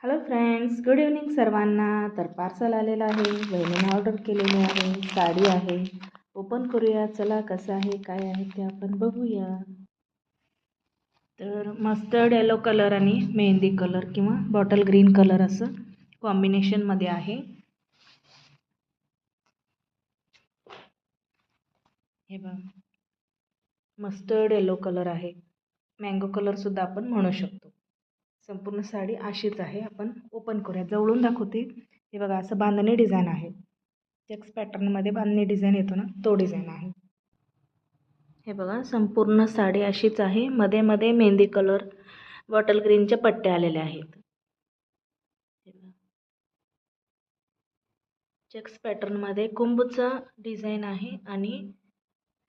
Hello friends, good evening सर्वांना. तर parcel आलेलं आहे, बहिणीने ऑर्डर केलेली आहे, साडी आहे. ओपन करूया. चला, कसं आहे काय आहे ते आपण बघूया. तर मस्टर्ड येलो कलर आणि मेहंदी कलर किंवा बॉटल ग्रीन कलर असं कॉम्बिनेशनमध्ये आहे. हे बघा, मस्टर्ड येलो कलर आहे. मँगो कलरसुद्धा आपण म्हणू शकतो. संपूर्ण साडी अशीच आहे. आपण ओपन करूया, जवळून दाखवते. हे बघा, असं बांधणी डिझाईन आहे. चेक्स पॅटर्नमध्ये बांधणी डिझाईन येतो ना, तो डिझाईन आहे. हे बघा, संपूर्ण साडी अशीच आहे. मध्ये मध्ये मेहंदी कलर बॉटल ग्रीनच्या पट्ट्या आलेल्या आहेत. चेक्स पॅटर्नमध्ये कुंभचा डिझाईन आहे आणि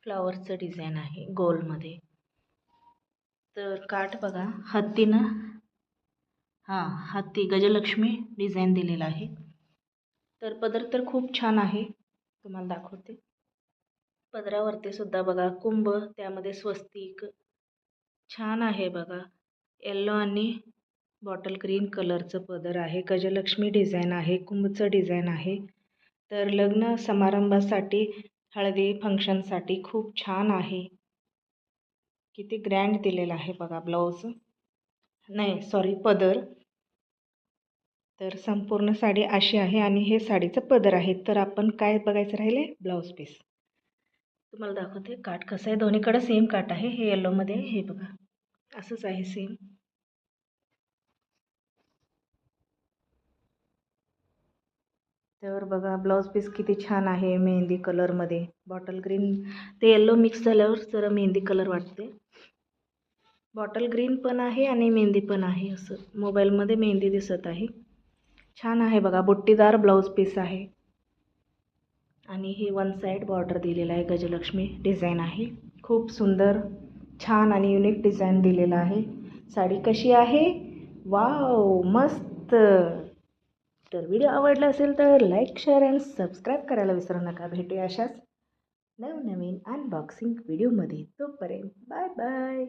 फ्लावरचं डिझाईन आहे गोलमध्ये. तर काठ बघा, हत्तीनं हत्ती गजलक्ष्मी डिझाईन दिलेला आहे. तर पदर तर खूप छान आहे, तुम्हाला दाखवते. पदरावरती सुद्धा बघा कुंभ, त्यामध्ये स्वस्तिक छान आहे बघा. येल्लो आणि बॉटल ग्रीन कलरचं पदर आहे. गजलक्ष्मी डिझाईन आहे, कुंभचं डिझाईन आहे. तर लग्न समारंभासाठी, हळदी फंक्शनसाठी खूप छान आहे. किती ग्रँड दिलेला आहे बघा ब्लाऊज, नाही सॉरी पदर. तर संपूर्ण साडी अशी आहे आणि हे साडीचं पदर आहे. तर आपण काय बघायचं राहिले, ब्लाऊज पीस तुम्हाला दाखवते. काठ कसं आहे, दोन्हीकडे सेम काठ आहे. हे येल्लोमध्ये, हे बघा असंच आहे सेम. तर बघा, ब्लाऊज पीस किती छान आहे. मेहंदी कलरमध्ये बॉटल ग्रीन ते येल्लो मिक्स झाल्यावर जरा मेहंदी कलर वाटते. बॉटल ग्रीन पण आहे आणि मेहंदी पण आहे. असं मोबाईलमध्ये मेहंदी दिसत आहे. छान आहे बघा, बुट्टीदार ब्लाऊज पीस आहे आणि हे वन साईड बॉर्डर दिलेला आहे. गजलक्ष्मी डिझाईन आहे. खूप सुंदर, छान आणि युनिक डिझाईन दिलेला आहे. साडी कशी आहे, वाव, मस्त. तर व्हिडिओ आवडला असेल तर लाईक, शेअर अँड सबस्क्राईब करायला विसरू नका. भेटूया अशाच नवनवीन अनबॉक्सिंग व्हिडिओमध्ये. तोपर्यंत बाय बाय.